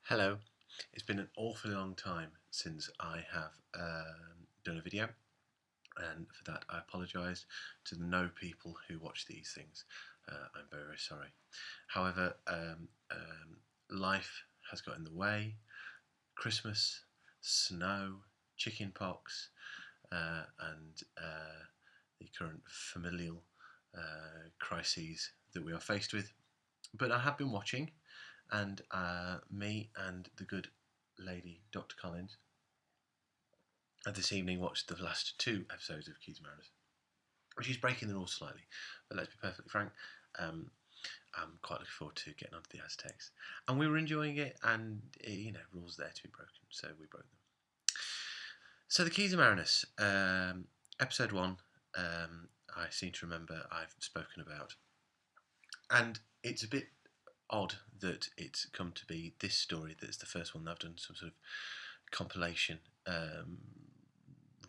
Hello, it's been an awfully long time since I have done a video, and for that I apologise to the people who watch these things. I'm very, very sorry. However, life has got in the way. Christmas, snow, chicken pox, and the current familial crises that we are faced with. But I have been watching, and me and the good lady, Dr. Collins, this evening watched the last two episodes of Keys of Marinus, which is breaking the rules slightly. But let's be perfectly frank, I'm quite looking forward to getting onto the Aztecs. And we were enjoying it, and rules there to be broken, so we broke them. So the Keys of Marinus, episode 1, I seem to remember I've spoken about. And it's a bit odd that it's come to be this story that's the first one that I've done some sort of compilation,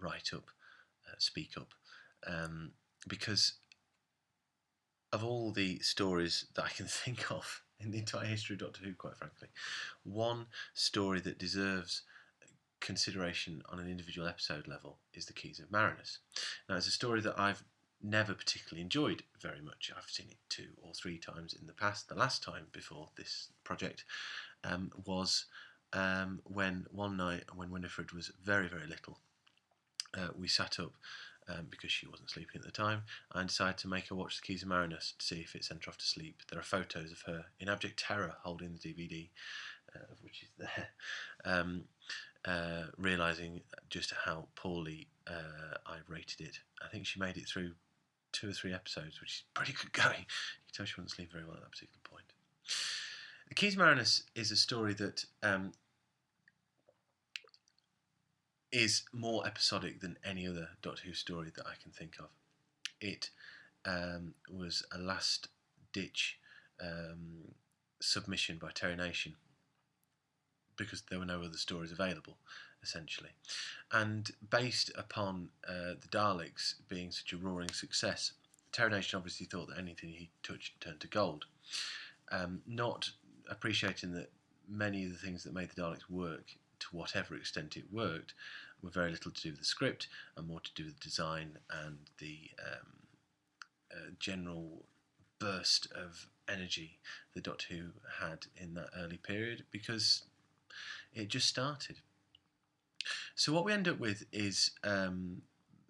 write up, speak up, because of all the stories that I can think of in the entire history of Doctor Who, quite frankly, one story that deserves consideration on an individual episode level is the Keys of Marinus. Now, it's a story that I've never particularly enjoyed very much. I've seen it 2 or 3 times in the past. The last time before this project was when one night, when Winifred was very, very little, we sat up because she wasn't sleeping at the time, and decided to make her watch the Keys of Marinus to see if it sent her off to sleep. There are photos of her in abject terror holding the DVD, which is there, realising just how poorly I rated it. I think she made it through 2 or 3 episodes, which is pretty good going. You can tell she wouldn't sleep very well at that particular point. The Keys of Marinus is a story that is more episodic than any other Doctor Who story that I can think of. It was a last-ditch submission by Terry Nation because there were no other stories available, essentially. And based upon the Daleks being such a roaring success, Terry Nation obviously thought that anything he touched turned to gold, not appreciating that many of the things that made the Daleks work, to whatever extent it worked, were very little to do with the script and more to do with the design and the general burst of energy that Doctor Who had in that early period, because it just started. So what we end up with is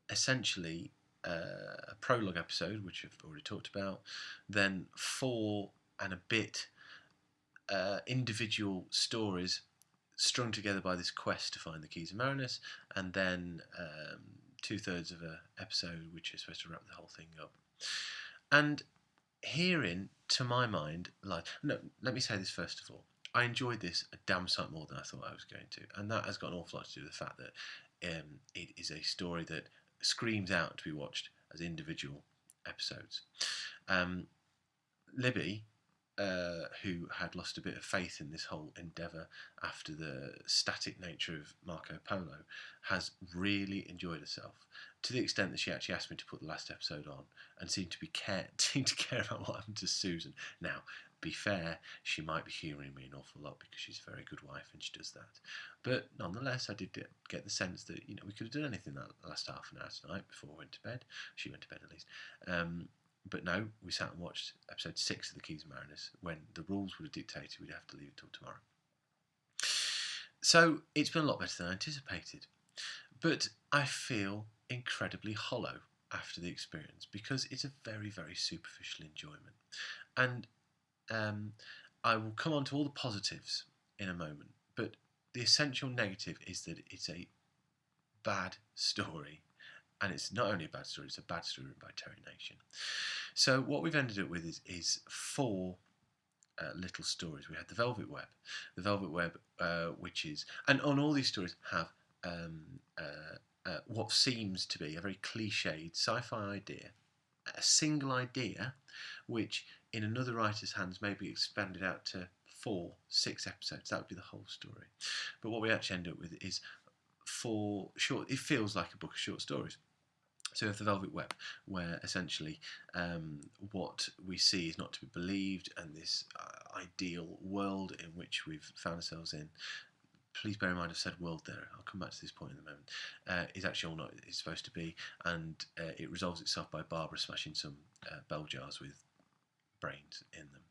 essentially a prologue episode, which I've already talked about, then 4 and a bit individual stories strung together by this quest to find the Keys of Marinus, and then 2/3 of an episode which is supposed to wrap the whole thing up. And herein, to my mind, let me say this first of all. I enjoyed this a damn sight more than I thought I was going to, and that has got an awful lot to do with the fact that it is a story that screams out to be watched as individual episodes. Libby, who had lost a bit of faith in this whole endeavour after the static nature of Marco Polo, has really enjoyed herself, to the extent that she actually asked me to put the last episode on and seemed to care about what happened to Susan. Now, be fair, she might be humouring me an awful lot because she's a very good wife and she does that. But nonetheless, I did get the sense that we could have done anything that last half an hour tonight before we went to bed. She went to bed at least. But no, we sat and watched episode 6 of the Keys of Marinus when the rules would have dictated we'd have to leave it till tomorrow. So it's been a lot better than I anticipated. But I feel incredibly hollow after the experience because it's a very, very superficial enjoyment. And I will come on to all the positives in a moment. But the essential negative is that it's a bad story. And it's not only a bad story, it's a bad story written by Terry Nation. So what we've ended up with is 4 little stories. We had the Velvet Web. The Velvet Web, which is... And on all these stories have what seems to be a very cliched sci-fi idea, a single idea, which in another writer's hands may be expanded out to 4, 6 episodes. That would be the whole story. But what we actually end up with is 4 short... It feels like a book of short stories. So we have the Velvet Web, where essentially what we see is not to be believed, and this ideal world in which we've found ourselves in. Please bear in mind I've said world there. I'll come back to this point in a moment. Is actually all not it's supposed to be, and it resolves itself by Barbara smashing some bell jars with brains in them.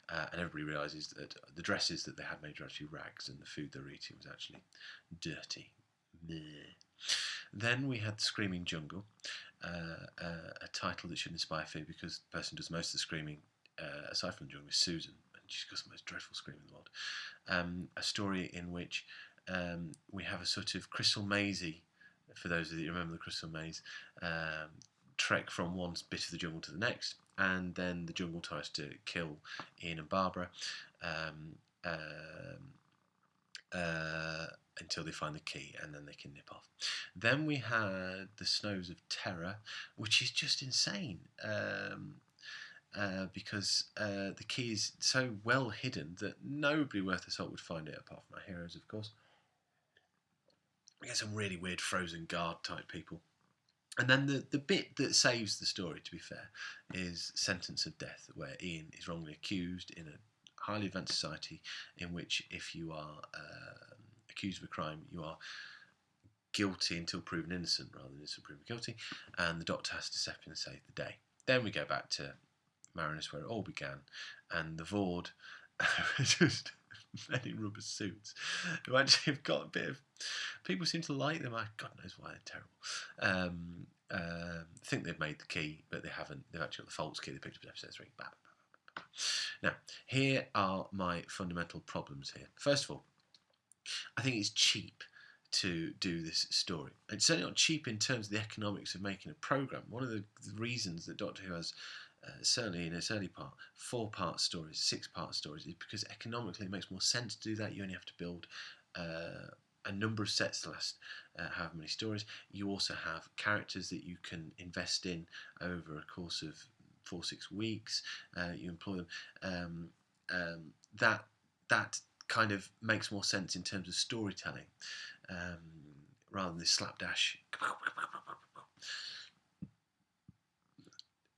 And everybody realises that the dresses that they had made were actually rags, and the food they were eating was actually dirty. Meh. Then we had the Screaming Jungle, a title that should inspire fear because the person who does most of the screaming, aside from the jungle, is Susan, and she's got the most dreadful scream in the world. A story in which we have a sort of Crystal Mazy, for those of you who remember the Crystal Maze, trek from one bit of the jungle to the next, and then the jungle tries to kill Ian and Barbara. Until they find the key, and then they can nip off. Then we had the Snows of Terror, which is just insane, because the key is so well hidden that nobody worth their salt would find it, apart from our heroes, of course. We get some really weird frozen guard type people. And then the bit that saves the story, to be fair, is Sentence of Death, where Ian is wrongly accused in a highly advanced society in which if you are accused of a crime, you are guilty until proven innocent rather than innocent proven guilty, and the doctor has to step in and save the day. Then we go back to Marinus, where it all began, and the Vord just men in rubber suits who actually have got a bit of... People seem to like them. God knows why they're terrible. Think they've made the key, but they haven't. They've actually got the false key. They picked up episode 3. Now, here are my fundamental problems here. First of all, I think it's cheap to do this story. It's certainly not cheap in terms of the economics of making a programme. One of the reasons that Doctor Who has, certainly in its early part, 4-part stories, 6-part stories, is because economically it makes more sense to do that. You only have to build a number of sets to last however many stories. You also have characters that you can invest in over a course of 4-6 weeks. You employ them. That kind of makes more sense in terms of storytelling, rather than this slapdash.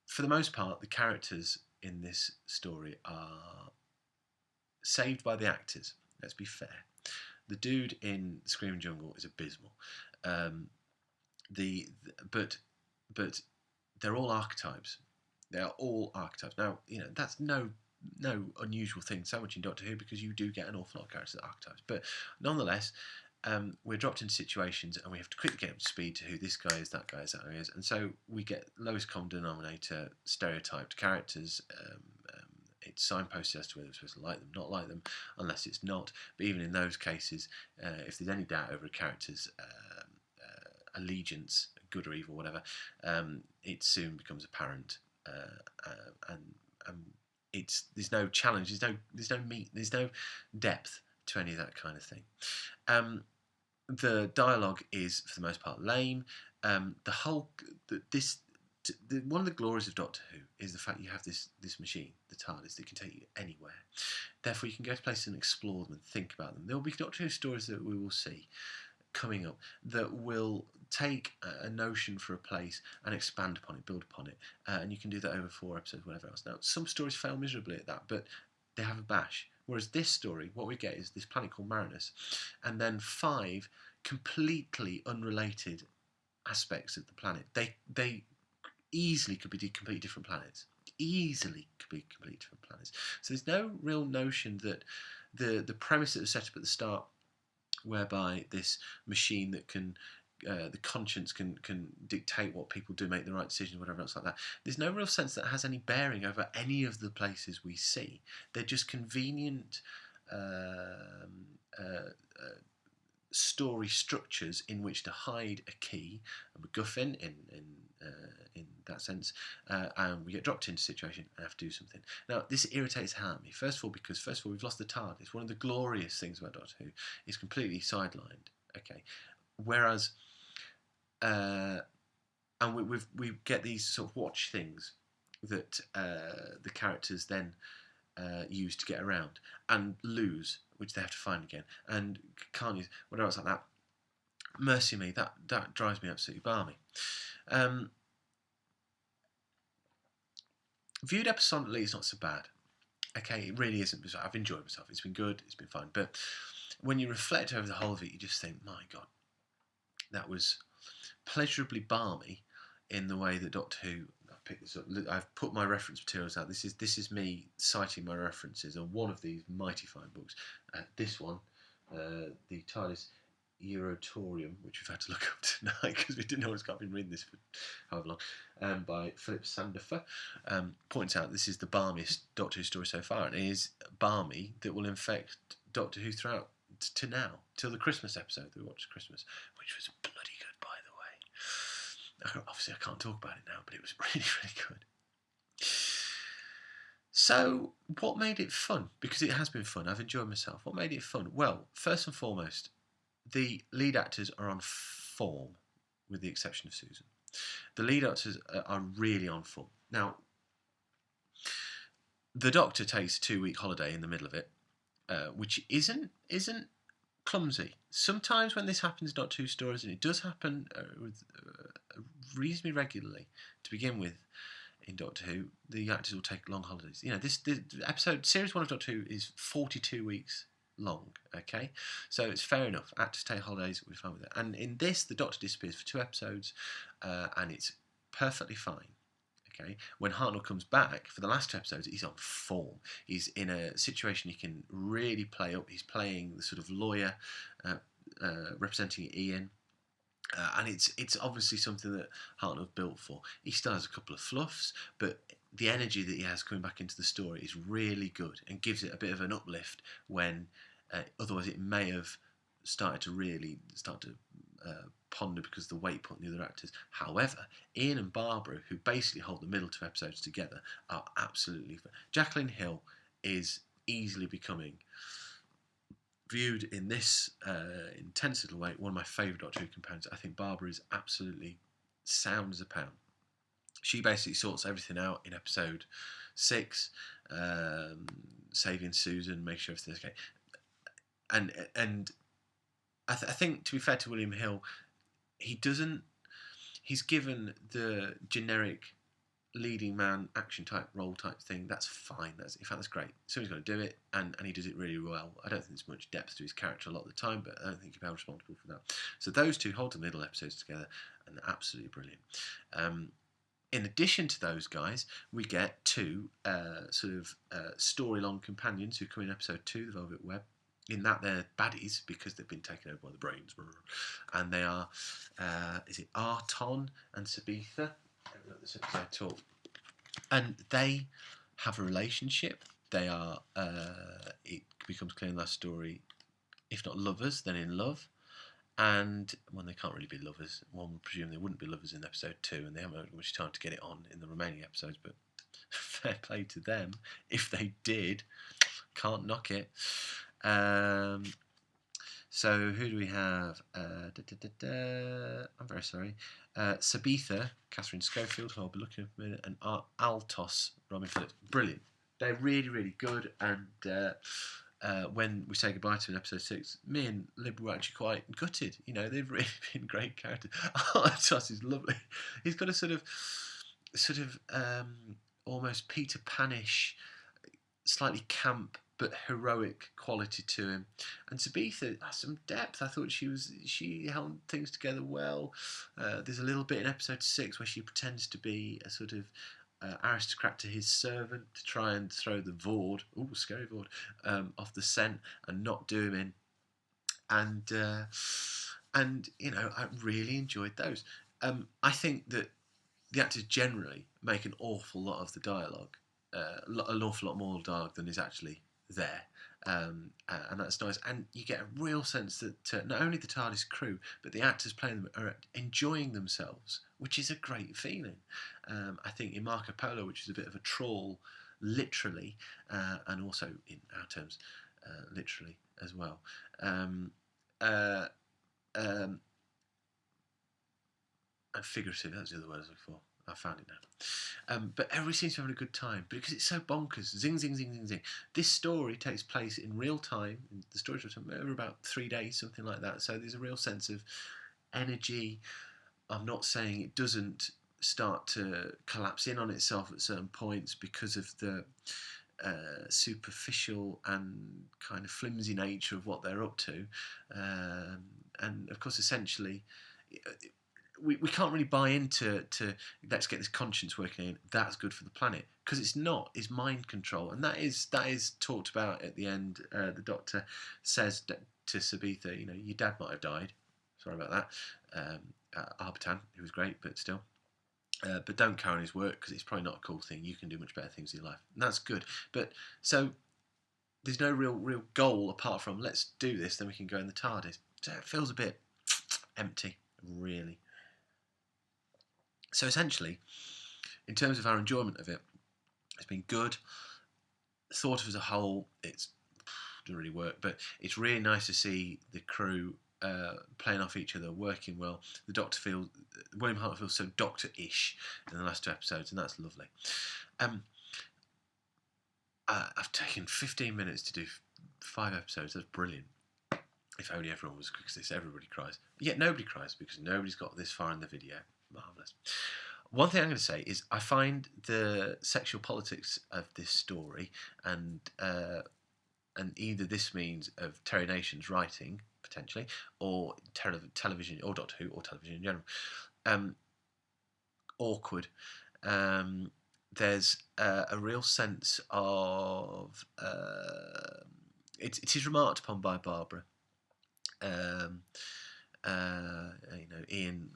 For the most part, the characters in this story are saved by the actors. Let's be fair. The dude in Screaming Jungle is abysmal. But they're all archetypes. They are all archetypes. Now, that's no unusual thing so much in Doctor Who, because you do get an awful lot of characters that are archetypes. But nonetheless, we're dropped into situations and we have to quickly get up to speed to who this guy is, that guy is, that guy is. And so we get lowest common denominator, stereotyped characters. It's signposted as to whether we're supposed to like them, not like them, unless it's not. But even in those cases, if there's any doubt over a character's allegiance, good or evil, whatever, it soon becomes apparent. And there's no challenge, there's no meat, there's no depth to any of that kind of thing. The dialogue is for the most part lame. One of the glories of Doctor Who is the fact you have this machine, the TARDIS, that can take you anywhere. Therefore, you can go to places and explore them and think about them. There will be Doctor Who stories that we will see coming up that will take a notion for a place and expand upon it, build upon it, and you can do that over 4 episodes, whatever else. Now, some stories fail miserably at that, but they have a bash. Whereas this story, what we get is this planet called Marinus, and then 5 completely unrelated aspects of the planet. They easily could be completely different planets. So there's no real notion that the premise that was set up at the start, whereby this machine that can, the conscience can dictate what people do, make the right decisions, whatever else like that. There's no real sense that has any bearing over any of the places we see. They're just convenient story structures in which to hide a key, a MacGuffin in that sense, and we get dropped into a situation and have to do something. Now, this irritates the hell out of me. First of all, because we've lost the TARDIS. One of the glorious things about Doctor Who is completely sidelined. Okay, whereas, and we get these sort of watch things that the characters then use to get around and lose, which they have to find again, and can't use, whatever else like that. mercy me, that drives me absolutely balmy. Viewed episodically, it's not so bad. Okay, it really isn't. I've enjoyed myself. It's been good. It's been fun. But when you reflect over the whole of it, you just think, my God, that was pleasurably balmy in the way that Doctor Who. I've picked this up. I've put my reference materials out. This is me citing my references on one of these mighty fine books. This one, the TARDIS Eurotorium, which we've had to look up tonight because we didn't know it's got been reading this for however long, by Philip Sandifer, points out this is the balmiest Doctor Who story so far, and it is balmy that will infect Doctor Who throughout to now, till the Christmas episode that we watched Christmas, which was bloody good, by the way. Obviously, I can't talk about it now, but it was really, really good. So, what made it fun? Because it has been fun. I've enjoyed myself. What made it fun? Well, first and foremost, the lead actors are on form, with the exception of Susan. The lead actors are really on form. Now, the Doctor takes a 2-week holiday in the middle of it, which isn't clumsy. Sometimes when this happens in Doctor Who stories, and it does happen reasonably regularly to begin with in Doctor Who, the actors will take long holidays. You know, this episode, series 1 of Doctor Who is 42 weeks long, okay? So it's fair enough. Actors take holidays, we're fine with it. And in this, the Doctor disappears for 2 episodes, and it's perfectly fine. Okay, when Hartnell comes back for the last 2 episodes, he's on form. He's in a situation he can really play up. He's playing the sort of lawyer representing Ian, and it's obviously something that Hartnell built for. He still has a couple of fluffs, but the energy that he has coming back into the story is really good and gives it a bit of an uplift when otherwise it may have started to ponder because of the weight put on the other actors. However, Ian and Barbara, who basically hold the middle 2 episodes together, are absolutely fun. Jacqueline Hill is easily becoming, viewed in this intense little way, one of my favourite Doctor Who companions. I think Barbara is absolutely sound as a pound. She basically sorts everything out in episode 6, saving Susan, make sure everything's okay. And I think, to be fair to William Hill, he's given the generic leading man action type role type thing. That's fine. In fact, that's great. Somebody's got to do it, and he does it really well. I don't think there's much depth to his character a lot of the time, but I don't think he'll be responsible for that. So those two hold the middle episodes together, and they're absolutely brilliant. In addition to those guys, we get 2 story-long companions who come in episode 2, The Velvet Web. In that, they're baddies because they've been taken over by the brains, and they are is it Arton and Sabitha? This episode talk, and they have a relationship. They are. It becomes clear in that story, if not lovers, then in love. And they can't really be lovers. One would presume they wouldn't be lovers in episode 2, and they haven't had much time to get it on in the remaining episodes. But fair play to them if they did. Can't knock it. So who do we have? I'm very sorry. Sabitha, Catherine Schofield, who I'll be looking at in a minute, and Altos, Robin Phillips. Brilliant. They're really, really good. And when we say goodbye to in episode 6, me and Lib were actually quite gutted. You know, they've really been great characters. Altos is lovely. He's got a sort of almost Peter Panish, slightly camp but heroic quality to him. And Sabitha has some depth. I thought she held things together well. There's a little bit in episode 6 where she pretends to be a sort of aristocrat to his servant to try and throw the Vord, scary Vord, off the scent and not do him in. And you know, I really enjoyed those. I think that the actors generally make an awful lot of the dialogue, an awful lot more dialogue than is actually there, and that's nice. And you get a real sense that not only the TARDIS crew, but the actors playing them are enjoying themselves, which is a great feeling. I think in Marco Polo, which is a bit of a trawl, literally, and also in our terms, literally as well. And figurative, that's the other word I was looking for. I found it now. But everybody seems to be having a good time because it's so bonkers. Zing, zing, zing, zing, zing. This story takes place in real time. The story's over about 3 days, something like that. So there's a real sense of energy. I'm not saying it doesn't start to collapse in on itself at certain points because of the superficial and kind of flimsy nature of what they're up to. And of course, essentially, we can't really buy into let's get this conscience working in, that's good for the planet, because it's not. It's mind control, and that is talked about at the end. The Doctor says to Sabitha, you know, your dad might have died, sorry about that. Arbitan, who was great, but still, but don't carry on his work, because it's probably not a cool thing. You can do much better things in your life, and that's good. But so there's no real goal apart from let's do this, then we can go in the TARDIS. So it feels a bit empty, really. So essentially, in terms of our enjoyment of it, it's been good. Thought of as a whole, it doesn't really work, but it's really nice to see the crew playing off each other, working well. The Doctor feels, William Hartnell feels so Doctor-ish in the last 2 episodes, and that's lovely. I've taken 15 minutes to do 5 episodes. That's brilliant. If only everyone was as quick as this. Everybody cries. Yet nobody cries because nobody's got this far in the video. Marvellous. One thing I'm going to say is I find the sexual politics of this story, and either this means of Terry Nation's writing, potentially, or television, or Doctor Who, or television in general, awkward. There's a real sense of... it is remarked upon by Barbara. Ian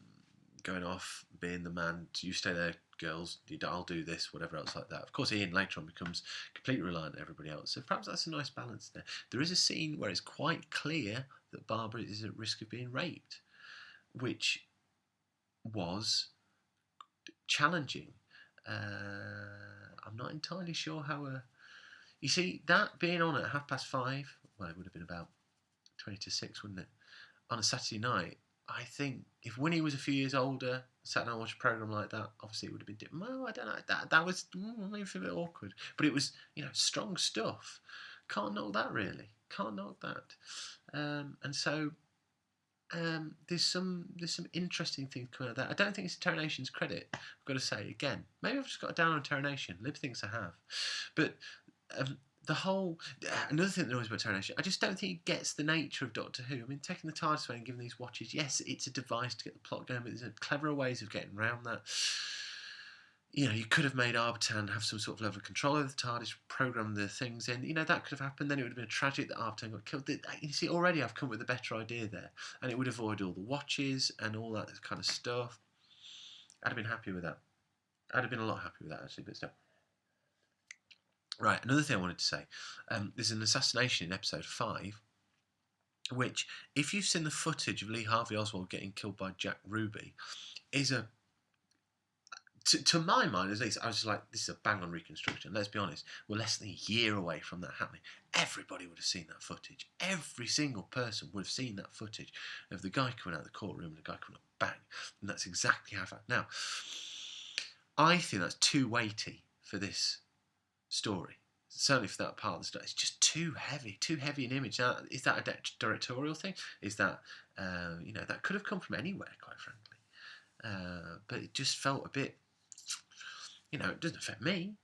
going off, being the man, you stay there, girls, I'll do this, whatever else like that. Of course, Ian later on becomes completely reliant on everybody else, so perhaps that's a nice balance there. There is a scene where it's quite clear that Barbara is at risk of being raped, which was challenging. I'm not entirely sure how you see, that being on at 5:30, well, it would have been about 20 to 6, wouldn't it? On a Saturday night, I think if Winnie was a few years older, sat down and watched a programme like that, obviously it would have been different. Well, I don't know. That was maybe a bit awkward. But it was, strong stuff. Can't knock that, really. Can't knock that. And so there's some interesting things coming out of that. I don't think it's Terry Nation's credit, I've got to say. Again, maybe I've just got a down on Terry Nation. Lib thinks I have. But... the whole... Another thing that annoys about Terry Nation, I just don't think it gets the nature of Doctor Who. I mean, taking the TARDIS away and giving these watches, yes, it's a device to get the plot going, but there's cleverer ways of getting around that. You could have made Arbitan have some sort of level of control over the TARDIS, program the things in. That could have happened. Then it would have been tragic that Arbitan got killed. You see, already I've come up with a better idea there, and it would avoid all the watches and all that kind of stuff. I'd have been happy with that. I'd have been a lot happier with that, actually, but still. Right, another thing I wanted to say. There's an assassination in episode 5, which, if you've seen the footage of Lee Harvey Oswald getting killed by Jack Ruby, is a... To my mind, at least, I was just like, this is a bang-on reconstruction. Let's be honest, we're less than a year away from that happening. Everybody would have seen that footage. Every single person would have seen that footage of the guy coming out of the courtroom and the guy coming up, bang. And that's exactly how it happened. Now, I think that's too weighty for this story. Certainly for that part of the story, it's just too heavy an image. Now, is that a directorial thing? Is that that could have come from anywhere, quite frankly. But it just felt a bit. It doesn't affect me,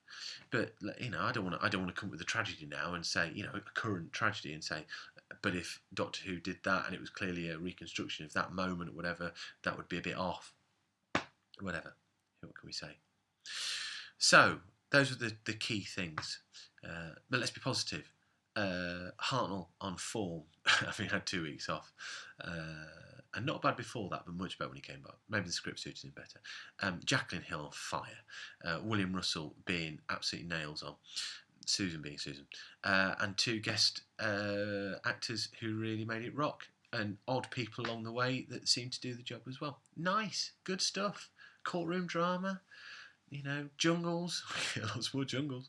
but I don't want to come up with a tragedy now and say a current tragedy and say, but if Doctor Who did that and it was clearly a reconstruction of that moment or whatever, that would be a bit off. Whatever. What can we say? So those were the key things. But let's be positive. Hartnell on form. I mean, had 2 weeks off. And not bad before that, but much better when he came back. Maybe the script suited him better. Jacqueline Hill on fire. William Russell being absolutely nails on. Susan being Susan. And 2 guest actors who really made it rock. And odd people along the way that seemed to do the job as well. Nice. Good stuff. Courtroom drama. Jungles, lots more jungles,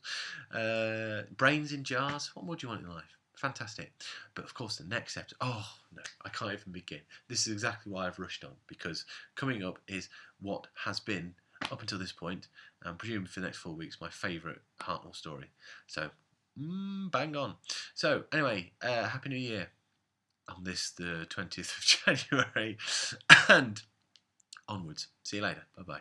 brains in jars. What more do you want in life? Fantastic. But of course, the next episode, oh no, I can't even begin. This is exactly why I've rushed on, because coming up is what has been, up until this point, and presumably for the next 4 weeks, my favourite Hartnell story. So, bang on. So, anyway, Happy New Year. on this, the 20th of January, and onwards. See you later. Bye bye.